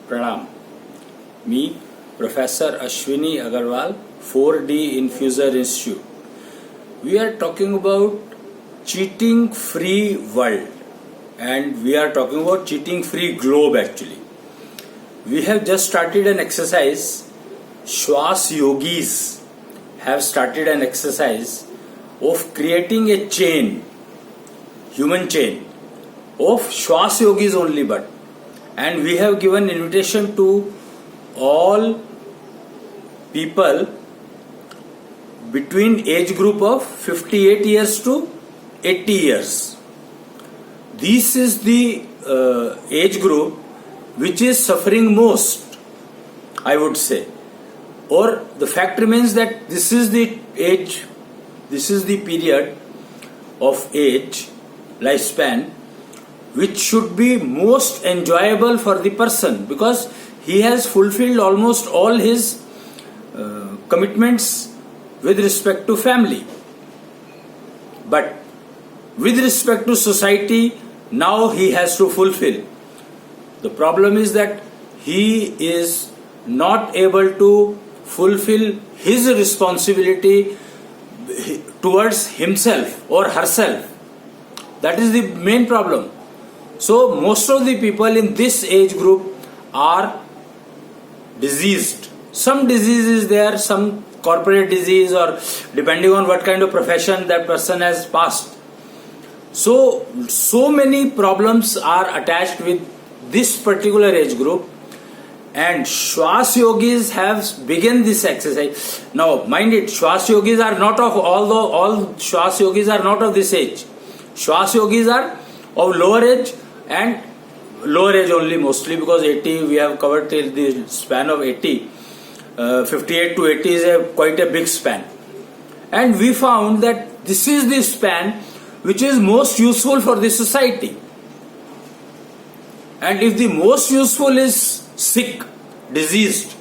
प्रणाम. मी professor Ashwini Agarwal, 4D Infuser Institute. We are talking about cheating free world, and we are talking about cheating free globe actually. We have just started an exercise. Shwas Yogis have started an exercise of creating a chain, human chain of Shwas Yogis only, and we have given invitation to all people between age group of 58 years to 80 years. This is the age group which is suffering most, I would say. Or the fact remains that this is the age, this is the period of age, lifespan, which should be most enjoyable for the person, because he has fulfilled almost all his commitments with respect to family. But with respect to society, now he has to fulfill. The problem is that he is not able to fulfill his responsibility towards himself or herself. That is the main problem. So most of the people in this age group are diseased. Some disease is there, some corporate disease, or depending on what kind of profession that person has passed. So many problems are attached with this particular age group, and Shwas Yogis have begun this exercise. Now mind it, Shwas Yogis are not of, although all Shwas Yogis are not of this age. Shwas Yogis are of lower age, and lower age only mostly, because 80 we have covered till the span of 80. 58 to 80 is quite a big span, and we found that this is the span which is most useful for the society. And if the most useful is sick, diseased,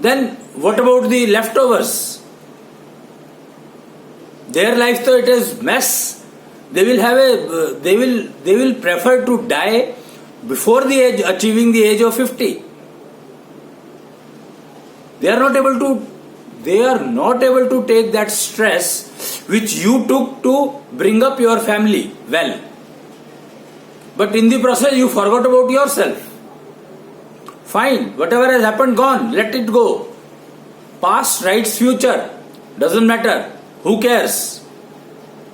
then what about the leftovers? Their life, though it is mess, they will prefer to die before the age, achieving the age of 50. They are not able to take that stress which you took to bring up your family well. But in the process you forgot about yourself. Fine, whatever has happened, gone, let it go. Past writes future, doesn't matter, who cares?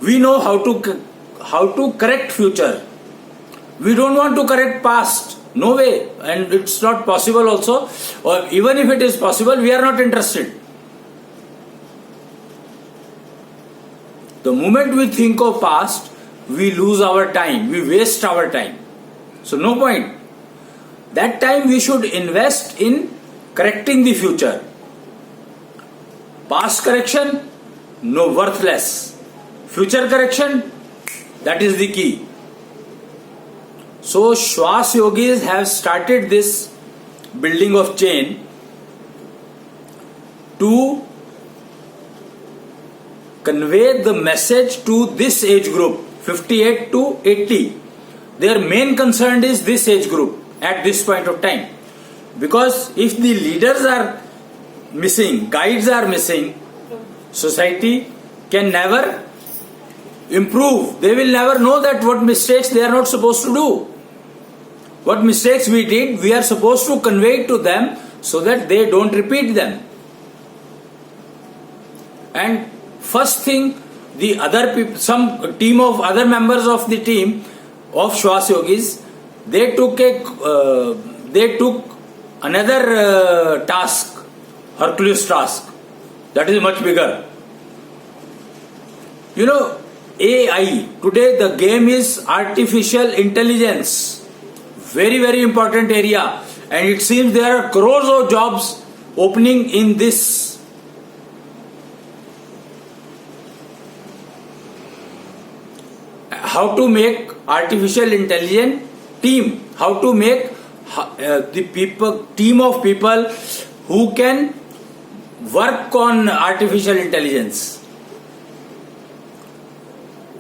We know how to correct future. We don't want to correct past. No way. And it's not possible also. Or even if it is possible, we are not interested. The moment we think of past, we lose our time. We waste our time. So no point. That time we should invest in correcting the future. Past correction, no, worthless. Future correction, that is the key. So Shwas Yogis have started this building of chain to convey the message to this age group, 58 to 80. Their main concern is this age group at this point of time. Because if the leaders are missing, guides are missing, society can never improve. They will never know that what mistakes they are not supposed to do. What mistakes we did, we are supposed to convey to them so that they don't repeat them. And first thing, the other people, some team of other members of the team of Shwas Yogis, they took another task, Hercules task, that is much bigger. You know, AI, today the game is artificial intelligence. Very, very important area. And it seems there are crores of jobs opening in this. How to make artificial intelligence team. How to make team of people who can work on artificial intelligence.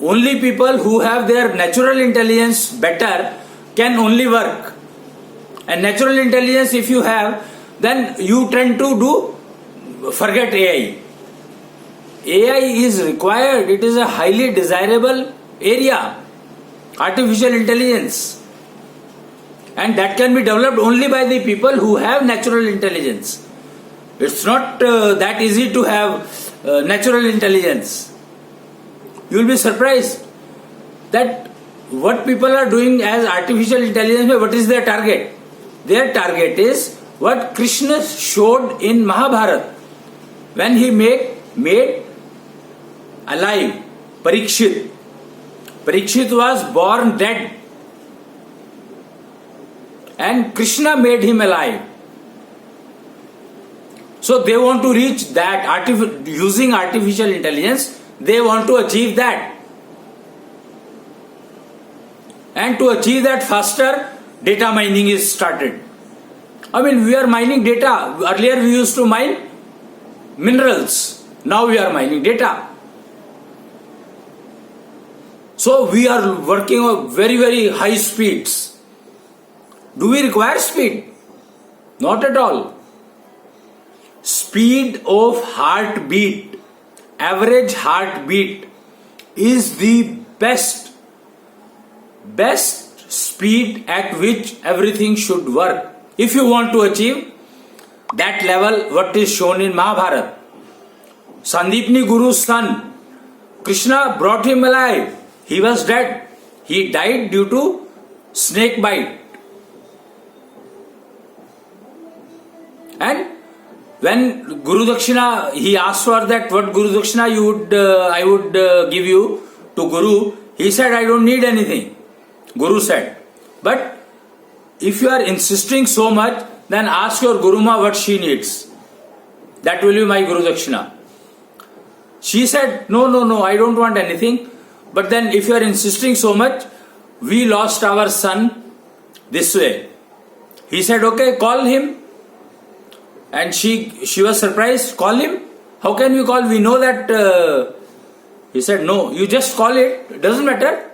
Only people who have their natural intelligence better can only work. And natural intelligence, if you have, then you tend to forget AI. AI is required. It is a highly desirable area. Artificial intelligence. And that can be developed only by the people who have natural intelligence. It's not that easy to have natural intelligence. You will be surprised that what people are doing as artificial intelligence, what is their target? Their target is what Krishna showed in Mahabharata when he made alive Parikshit. Parikshit was born dead and Krishna made him alive. So they want to reach that using artificial intelligence. They want to achieve that. And to achieve that faster, data mining is started. I mean, we are mining data. Earlier we used to mine minerals. Now we are mining data. So we are working on very, very high speeds. Do we require speed? Not at all. Speed of heartbeat, average heartbeat, is the best speed at which everything should work. If you want to achieve that level, what is shown in Mahabharata. Sandipni Guru's son, Krishna brought him alive. He was dead. He died due to snake bite. And when Guru Dakshina, he asked for that, what Guru Dakshina I would give you to Guru. He said, I don't need anything. Guru said. But if you are insisting so much, then ask your Guruma what she needs. That will be my Guru Dakshina. She said, no, I don't want anything. But then if you are insisting so much, we lost our son this way. He said, okay, call him. And she was surprised. Call him? How can we call? We know that. He said, no, you just call it. It doesn't matter.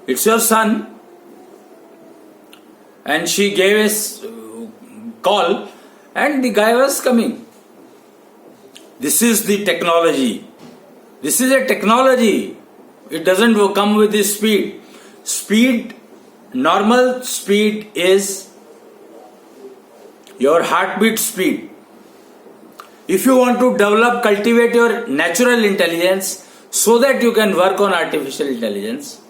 It's your son. And she gave a call and the guy was coming. This is the technology. This is a technology. It doesn't come with this speed. Speed, normal speed is your heartbeat speed. If you want to develop, cultivate your natural intelligence so that you can work on artificial intelligence,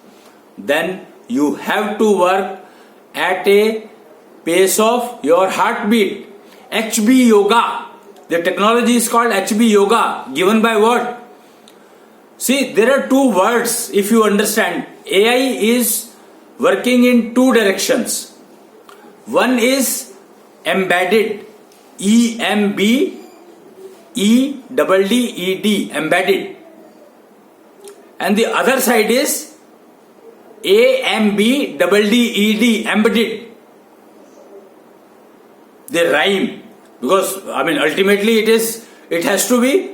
then you have to work at a pace of your heartbeat. HB Yoga. The technology is called HB Yoga. Given by what? See, there are two words if you understand. AI is working in two directions. One is embedded. EMBEDDED. Embedded. And the other side is AMBEDDED. Embedded. They rhyme. Because, ultimately it has to be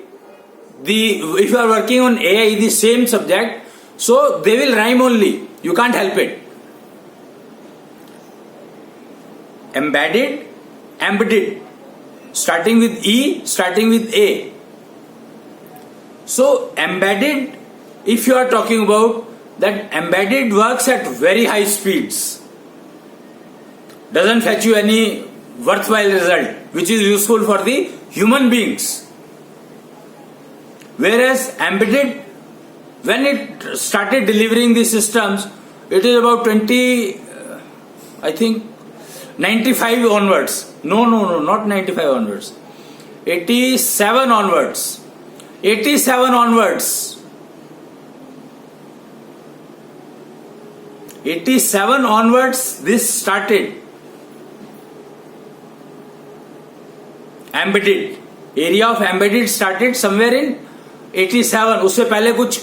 if you are working on AI, the same subject, so they will rhyme only. You can't help it. Embedded, embedded. Starting with E, starting with A. So, embedded, if you are talking about that, embedded works at very high speeds. Doesn't fetch you any worthwhile result, which is useful for the human beings. Whereas embedded, when it started delivering the systems, it is about 95 onwards. No, not 95 onwards. 87 onwards. 87 onwards. 87 onwards, this started. Embedded. Area of embedded started somewhere in 87. उससे पहले कुछ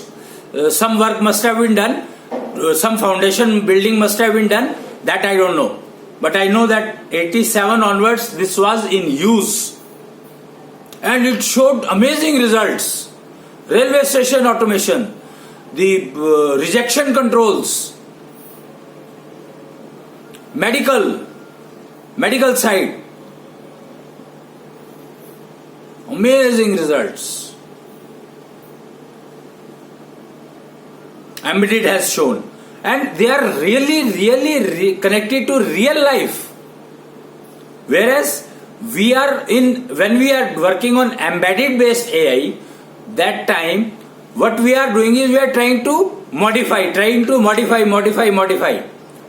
some work must have been done, some foundation building must have been done. That I don't know, but I know that 87 onwards this was in use, and it showed amazing results. Railway station automation, the rejection controls, medical side. Amazing results. Embedded has shown. And they are really connected to real life. Whereas when we are working on embedded based AI, that time what we are doing is we are trying to modify.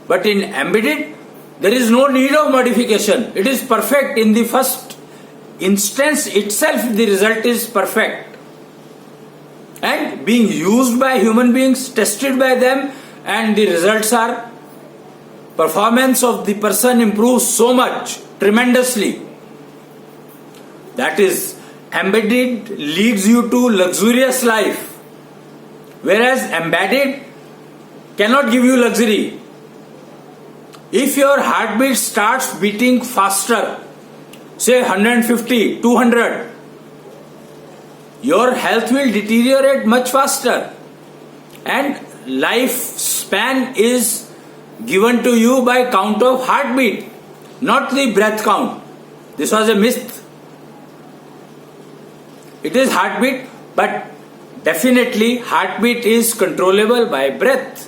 But in embedded, there is no need of modification. It is perfect. In the first instance itself, the result is perfect. And being used by human beings, tested by them, and the results are, performance of the person improves so much, tremendously. That is, embedded leads you to luxurious life. Whereas embedded cannot give you luxury. If your heartbeat starts beating faster, say 150, 200, your health will deteriorate much faster. And lifespan is given to you by count of heartbeat, not the breath count. This was a myth. It is heartbeat, but definitely heartbeat is controllable by breath.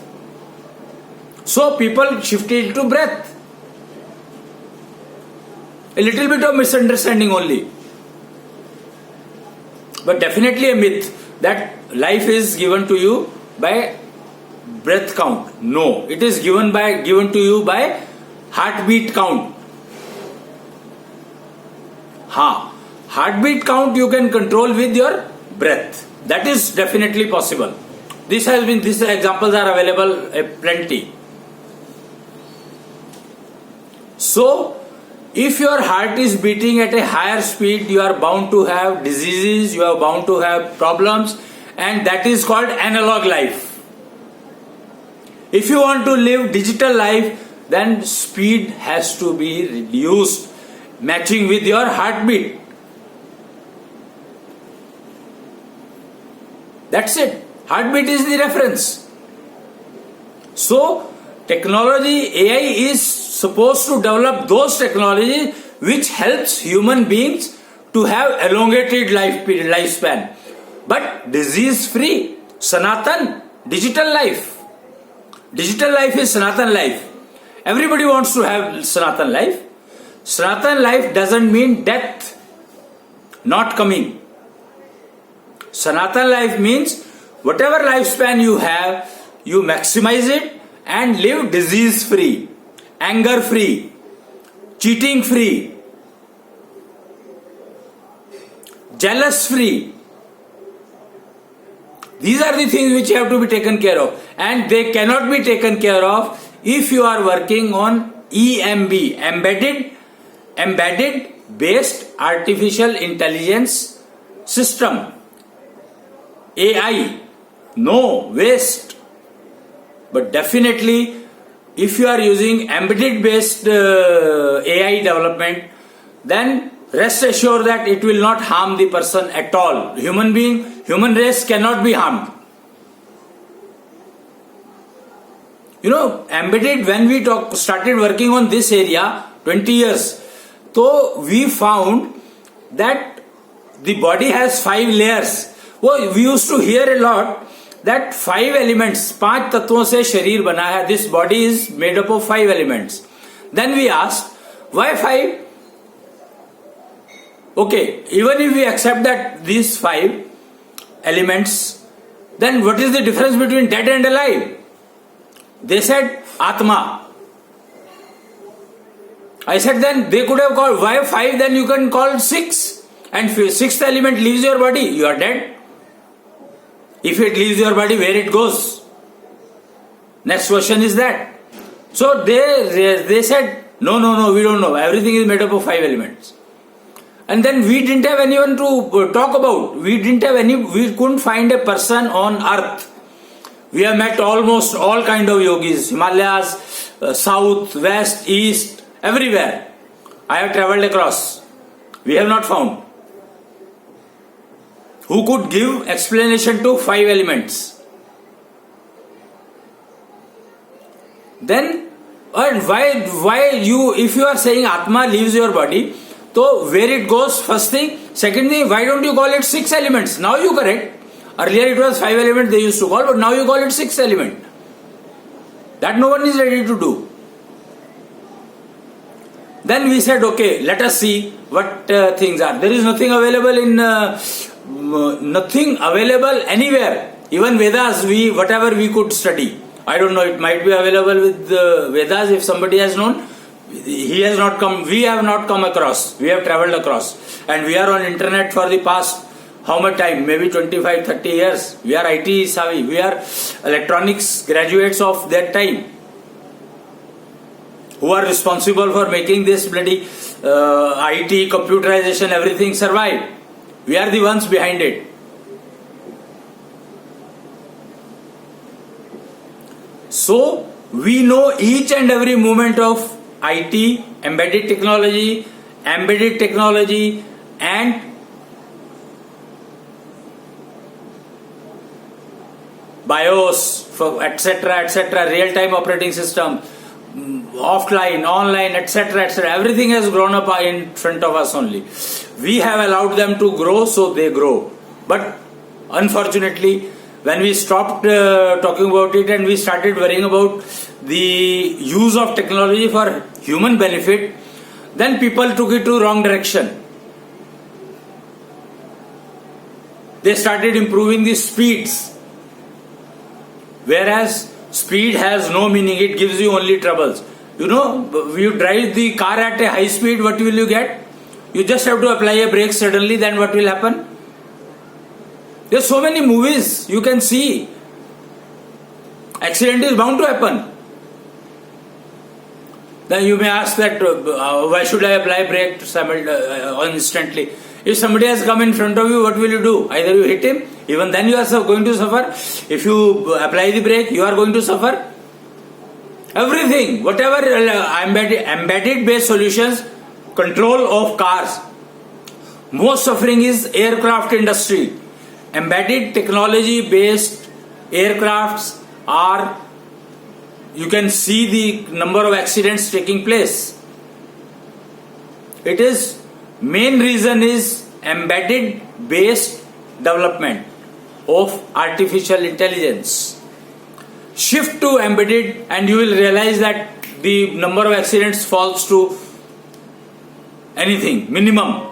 So people shifted to breath. A little bit of misunderstanding only. But definitely a myth that life is given to you by breath count. No, it is given to you by heartbeat count. Heartbeat count you can control with your breath. That is definitely possible. These examples are available plenty. So, if your heart is beating at a higher speed, you are bound to have diseases, you are bound to have problems, and that is called analog life. If you want to live digital life, then speed has to be reduced, matching with your heartbeat. That's it. Heartbeat is the reference. So, technology, AI is supposed to develop those technologies which helps human beings to have elongated lifespan. But disease-free, Sanatan, digital life. Digital life is Sanatan life. Everybody wants to have Sanatan life. Sanatan life doesn't mean death not coming. Sanatan life means whatever lifespan you have, you maximize it and live disease free, anger free, cheating free, jealous free. These are the things which have to be taken care of, and they cannot be taken care of if you are working on EMB, embedded based artificial intelligence system. AI, no waste. But definitely, if you are using embedded based AI development, then rest assured that it will not harm the person at all. Human race cannot be harmed. Embedded, when we started working on this area 20 years, so we found that the body has 5 layers. We used to hear a lot that 5 elements, 5 तत्वों से शरीर बना है. This body is made up of 5 elements. Then we asked, why 5? Okay, even if we accept that these 5 elements, then what is the difference between dead and alive? They said Atma. I said then they could have called, why 5? Then you can call 6. And 6th element leaves your body, you are dead. If it leaves your body, where it goes? Next question is that. So they said, no, we don't know. Everything is made up of 5 elements. And then we didn't have anyone to talk about. We couldn't find a person on earth. We have met almost all kind of yogis, Himalayas, south, west, east, everywhere. I have traveled across. We have not found who could give explanation to 5 elements. Then And why you, if you are saying Atma leaves your body, so where it goes, first thing. Second thing, why don't you call it 6 elements? Now you correct. Earlier it was 5 elements they used to call, but now you call it 6 element. That no one is ready to do. Then we said, okay, let us see what things are. There is nothing available nothing available anywhere. Even Vedas, whatever we could study. I don't know, it might be available with Vedas if somebody has known. He has not come, we have not come across. We have travelled across. And we are on internet for the past, how much time? Maybe 25, 30 years. We are IT savvy. We are electronics graduates of that time, who are responsible for making this bloody IT, computerization, everything survive. We are the ones behind it. So, we know each and every moment of IT, embedded technology, and BIOS, etc., real-time operating system, offline, online, etc., everything has grown up in front of us only. We have allowed them to grow, so they grow. But unfortunately, when we stopped talking about it and we started worrying about the use of technology for human benefit, then people took it to wrong direction. They started improving the speeds, whereas speed has no meaning, it gives you only troubles. You know, you drive the car at a high speed, what will you get? You just have to apply a brake suddenly, then what will happen? There are so many movies you can see. Accident is bound to happen. Then you may ask that why should I apply brake instantly? If somebody has come in front of you, what will you do? Either you hit him, even then you are going to suffer. If you apply the brake, you are going to suffer. Everything, whatever embedded based solutions, control of cars. Most suffering is aircraft industry. Embedded technology based aircrafts are, you can see the number of accidents taking place. It is, main reason is embedded based development of artificial intelligence. Shift to embedded and you will realize that the number of accidents falls to anything, minimum.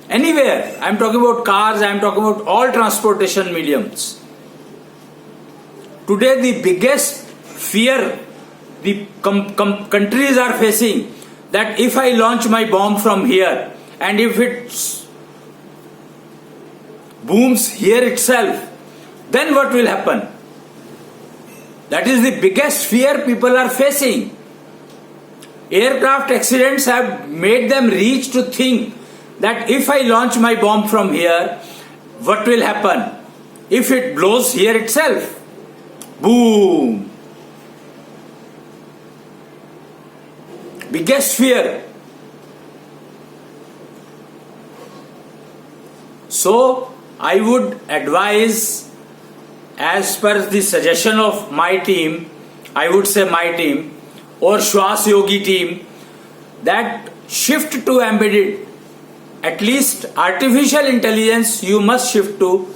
Anywhere. I am talking about cars, I am talking about all transportation mediums. Today the biggest fear the countries are facing, that if I launch my bomb from here and if it booms here itself, then what will happen? That is the biggest fear people are facing. Aircraft accidents have made them reach to think that if I launch my bomb from here, what will happen? If it blows here itself, boom! Biggest fear. So, I would advise, as per the suggestion of my team, I would say my team, or Shwas Yogi team, that shift to embedded. At least artificial intelligence you must shift to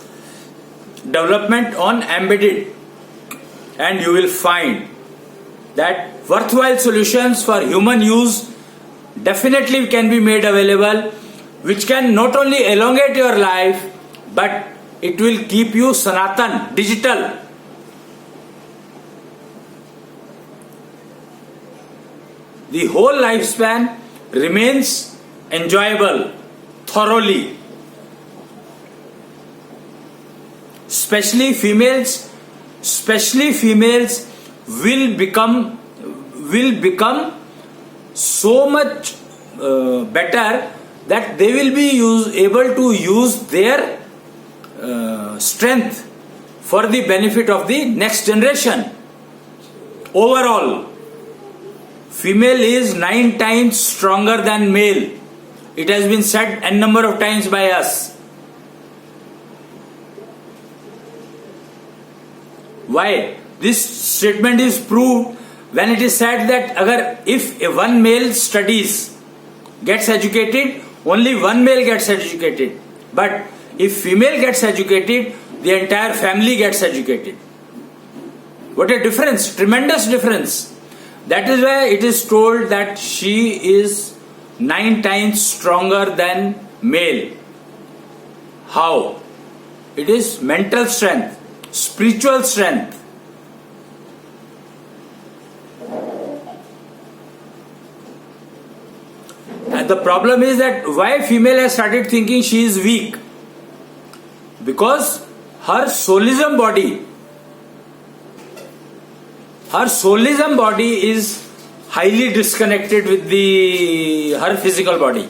development on embedded, and you will find that worthwhile solutions for human use definitely can be made available, which can not only elongate your life but it will keep you Sanatan, digital. The whole lifespan remains enjoyable thoroughly. Especially females will become so much better that they will be able to use their strength for the benefit of the next generation. Overall, female is 9 times stronger than male. It has been said n number of times by us. Why? This statement is proved when it is said that if one male studies, gets educated, only one male gets educated. But if female gets educated, the entire family gets educated. What a difference, tremendous difference. That is why it is told that she is 9 times stronger than male. How? It is mental strength, spiritual strength. And the problem is that why female has started thinking she is weak? Because her soulism body is highly disconnected with her physical body.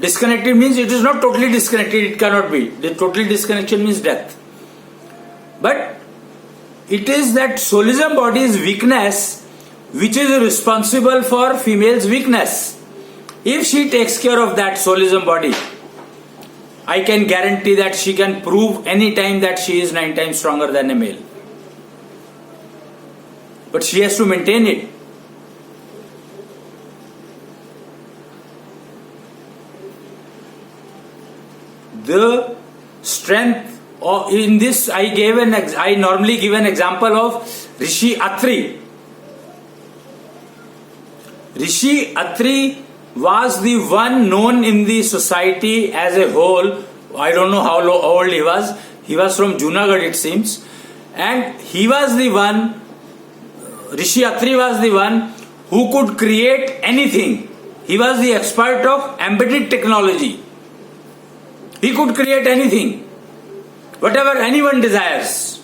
Disconnected means it is not totally disconnected, it cannot be. The total disconnection means death. But it is that soulism body's weakness which is responsible for female's weakness. If she takes care of that soulism body, I can guarantee that she can prove any time that she is 9 times stronger than a male. But she has to maintain it. The strength in this, I normally give an example of Rishi Atri. Rishi Atri was the one known in the society as a whole. I don't know how old he was. He was from Junagadh, it seems. And he was the one, Rishi Atri was the one who could create anything. He was the expert of embedded technology. He could create anything, whatever anyone desires.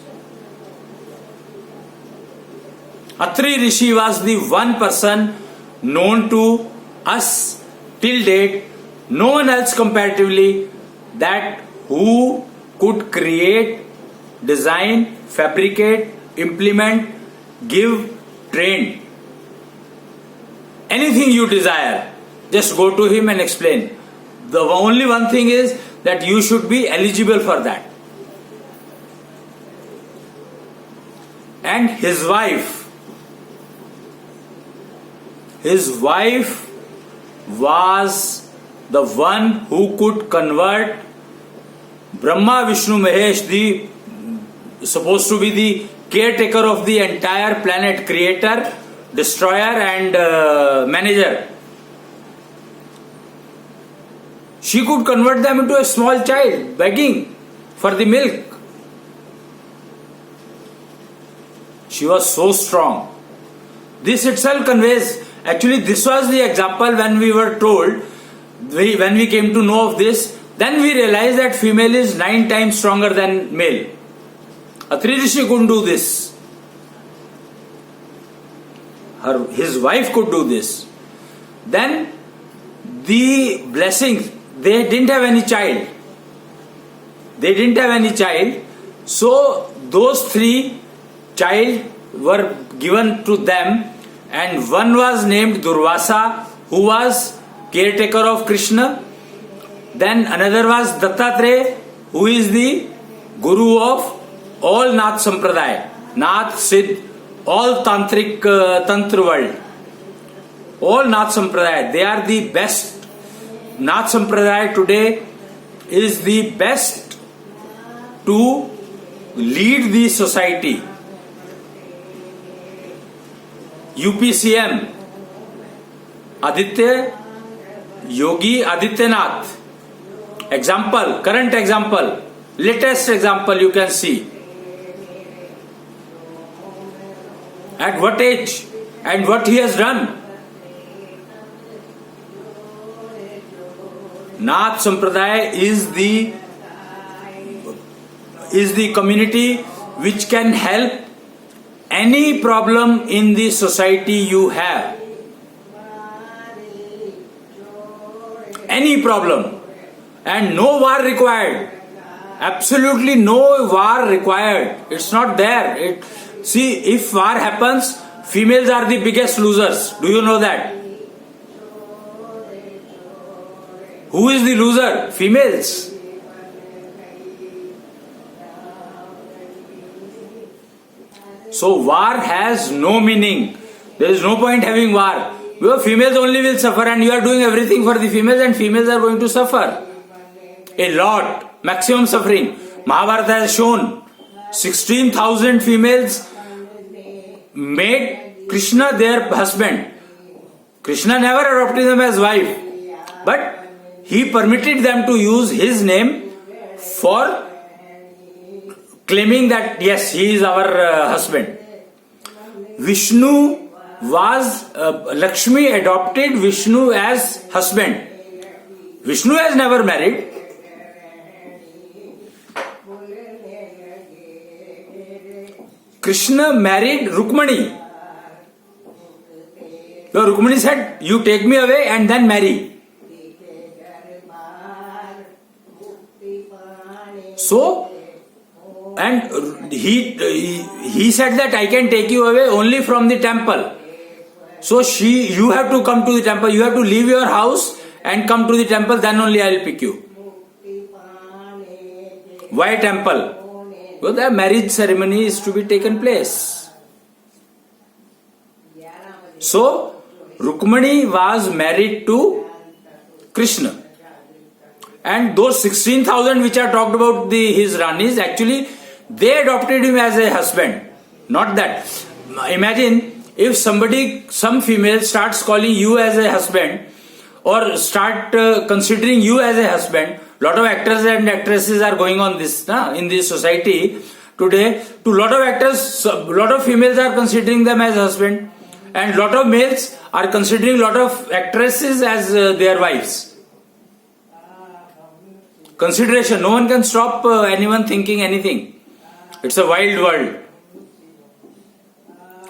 Atri Rishi was the one person known to us till date, no one else comparatively, that who could create, design, fabricate, implement, give, train. Anything you desire, just go to him and explain. The only one thing is that you should be eligible for that. And his wife was the one who could convert Brahma, Vishnu, Mahesh, supposed to be the caretaker of the entire planet, creator, destroyer and manager. She could convert them into a small child begging for the milk. She was so strong. This itself conveys, actually this was the example when we were told, when we came to know of this, then we realized that female is 9 times stronger than male. Atri Rishi couldn't do this. His wife could do this. Then the blessings, they didn't have any child. So those 3 child were given to them, and one was named Durvasa, who was caretaker of Krishna. Then another was Dattatreya, who is the guru of all Nath Sampradaya, Nath, Siddh, all Tantric Tantra world. All Nath Sampradaya, they are the best. Nath Sampradaya today is the best to lead the society. UPCM, Aditya, Yogi Adityanath. Example, current example, latest example you can see. At what age and what he has done. Nath Sampradaya is the community which can help any problem in the society you have. Any problem. And no war required. Absolutely no war required. It's not there. See, if war happens, females are the biggest losers. Do you know that? Who is the loser? Females. So war has no meaning. There is no point having war. Your females only will suffer, and you are doing everything for the females, and females are going to suffer a lot, maximum suffering. Mahabharata has shown 16,000 females made Krishna their husband. Krishna never adopted them as wife, but he permitted them to use his name for claiming that yes, he is our husband. Vishnu was Lakshmi adopted Vishnu as husband. Vishnu has never married. Krishna married Rukmani. So Rukmani said, you take me away and then marry. So, and he said that I can take you away only from the temple. So you have to come to the temple, you have to leave your house and come to the temple, then only I will pick you. Why temple? Because the marriage ceremony is to be taken place. So, Rukmani was married to Krishna. And those 16,000 which are talked about his Ranis, actually they adopted him as a husband. Not that. Imagine if some female starts calling you as a husband or start considering you as a husband. Lot of actors and actresses are going on this in this society today. To lot of actors, lot of females are considering them as husband, and lot of males are considering lot of actresses as their wives. Consideration. No one can stop anyone thinking anything. It's a wild world.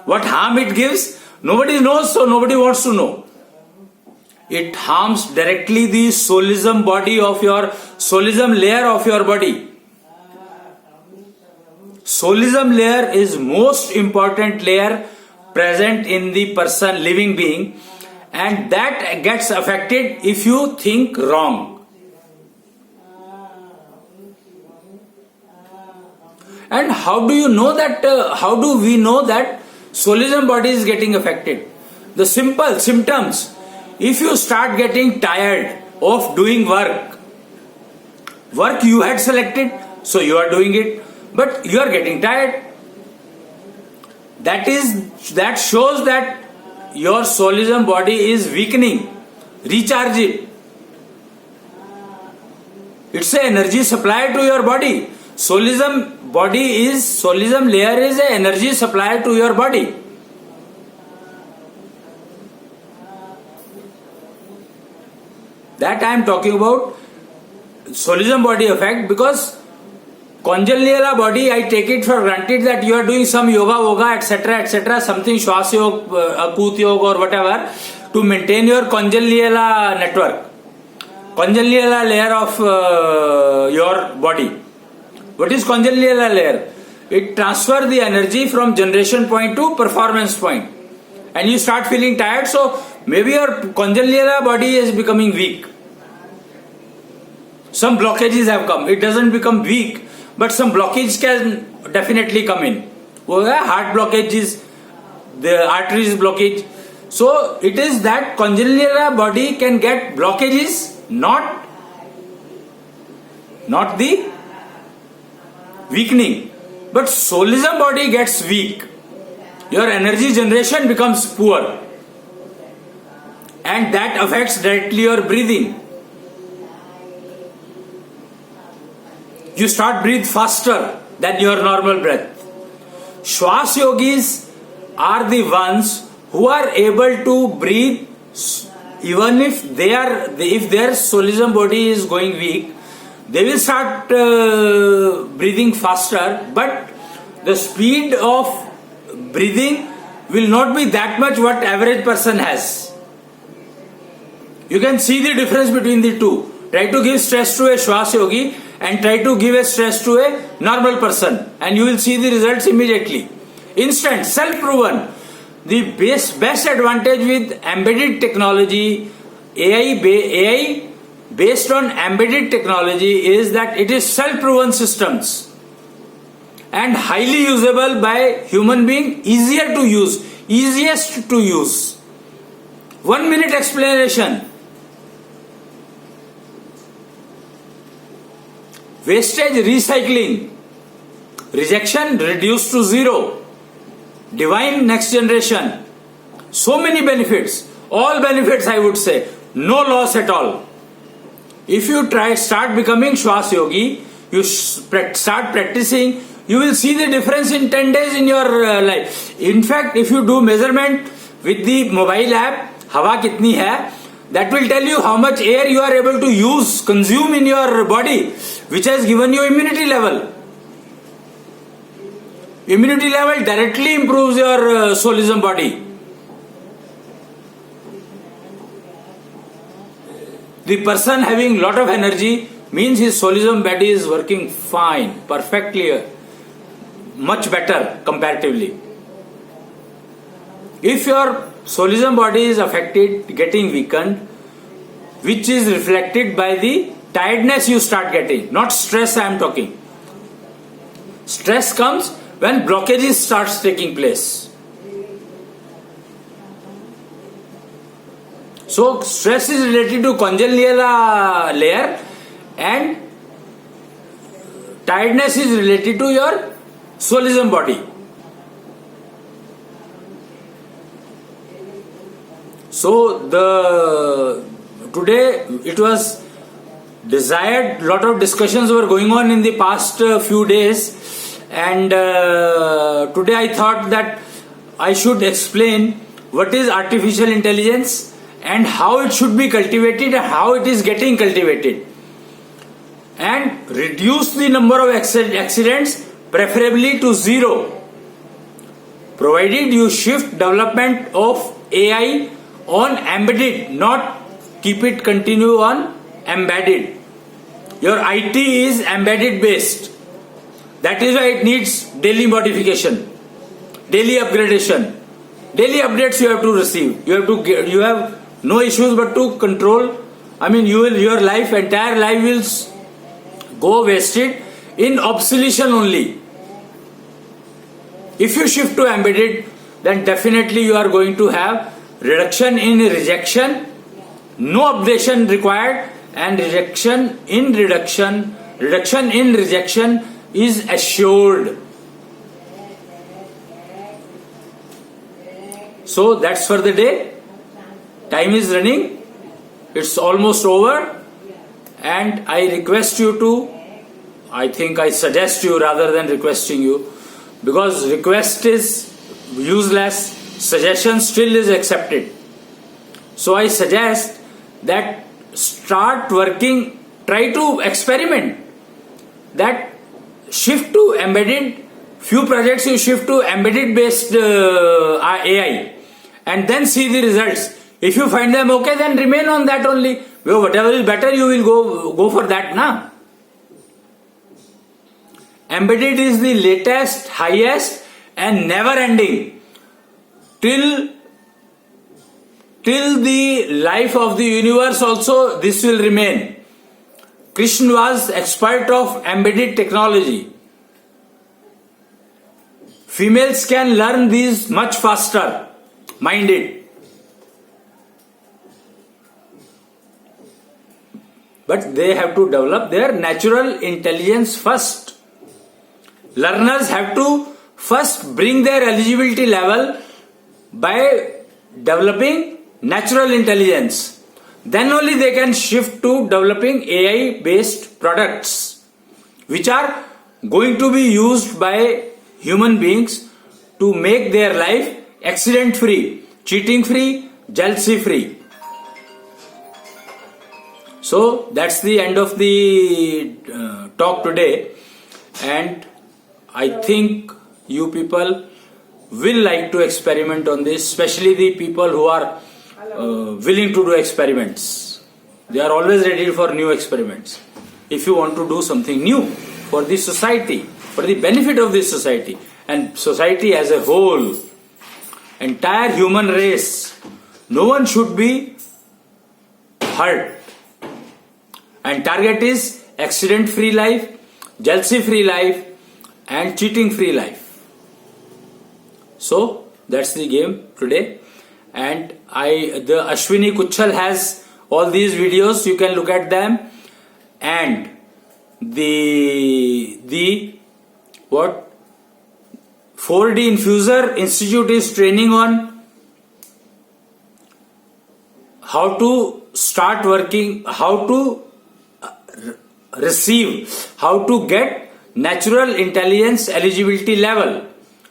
What harm it gives, nobody knows, so nobody wants to know. It harms directly the soulism body of your, soulism layer of your body. Soulism layer is most important layer present in the person, living being, and that gets affected if you think wrong. And how do you know that, how do we know that soulism body is getting affected? The simple symptoms. If you start getting tired of doing work you had selected, so you are doing it, but you are getting tired. That shows that your soulism body is weakening. Recharge it. It's an energy supply to your body. Soulism layer is an energy supply to your body. That I am talking about soulism body effect, because conjugal body, I take it for granted that you are doing some yoga, etc., something Shwas Yoga, Akut Yoga or whatever to maintain your conjugal network, conjugal layer of your body. What is conjugal layer? It transfers the energy from generation point to performance point. And you start feeling tired, so maybe your conjugal body is becoming weak. Some blockages have come. It doesn't become weak, but some blockage can definitely come in. Heart blockages, the arteries blockage. So it is that conjugal body can get blockages, not the weakening. But soulism body gets weak. Your energy generation becomes poor, and that affects directly your breathing. You start breathe faster than your normal breath. Shwas yogis are the ones who are able to breathe even if their soulism body is going weak. They will start breathing faster, but the speed of breathing will not be that much what average person has. You can see the difference between the two. Try to give stress to a Shwas yogi and try to give a stress to a normal person, and you will see the results immediately. Instant, self-proven. The best advantage with embedded technology, AI based on embedded technology, is that it is self-proven systems. and highly usable by human being, easier to use, easiest to use. 1 minute explanation. Wastage recycling. Rejection reduced to zero. Divine next generation. So many benefits. All benefits, I would say. No loss at all. If you start becoming Shwas Yogi, you start practicing, you will see the difference in 10 days in your life. In fact, if you do measurement with the mobile app, Hawa kitni hai, that will tell you how much air you are able to consume in your body, which has given you immunity level. Immunity level directly improves your soulism body. The person having lot of energy means his soulism body is working fine, perfectly, much better comparatively. If your soulism body is affected, getting weakened, which is reflected by the tiredness you start getting, not stress I am talking. Stress comes when blockages starts taking place. So stress is related to congenial layer and tiredness is related to your soulism body. So today it was desired, lot of discussions were going on in the past few days, and today I thought that I should explain what is artificial intelligence and how it should be cultivated and how it is getting cultivated, and reduce the number of accidents preferably to zero, provided you shift development of AI on embedded, not keep it continue on embedded. Your IT is embedded based. That is why it needs daily modification, daily upgradation, daily updates you have to receive. You have no issues but to control. I mean, your entire life will go wasted in obsolescence only. If you shift to embedded, then definitely you are going to have reduction in rejection, no updation required, and reduction in rejection is assured. So that's for the day. Time is running. It's almost over. And I request you to, I suggest you rather than requesting you, because request is useless, suggestion still is accepted. So I suggest that start working, try to experiment, that shift to embedded, few projects you shift to embedded based AI and then see the results. If you find them okay, then remain on that only. Well, whatever is better, you will go for that now. Embedded is the latest, highest and never ending. Till the life of the universe also this will remain. Krishna was expert of embedded technology. Females can learn these much faster. Mind it. But they have to develop their natural intelligence first. Learners have to first bring their eligibility level by developing natural intelligence. Then only they can shift to developing AI based products, which are going to be used by human beings to make their life accident free, cheating free, jealousy free. So that's the end of the talk today, and I think you people will like to experiment on this, especially the people who are willing to do experiments. They are always ready for new experiments. If you want to do something new for the society, for the benefit of the society and society as a whole, entire human race, no one should be hurt. And target is accident free life, jealousy free life, and cheating free life. So that's the game today. And the Ashwini Kuchhal has all these videos, you can look at them. And the 4D Infuser Institute is training on how to start working, how to receive, how to get natural intelligence eligibility level,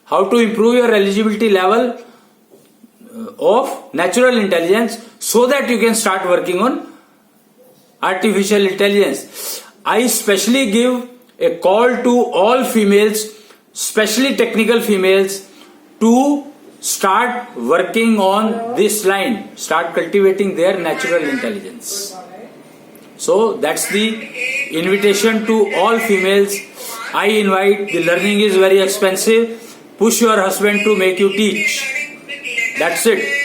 how to improve your eligibility level of natural intelligence so that you can start working on artificial intelligence. I specially give a call to all females, especially technical females, to start working on this line, start cultivating their natural intelligence. So that's the invitation to all females. I invite, the learning is very expensive. Push your husband to make you teach. That's it.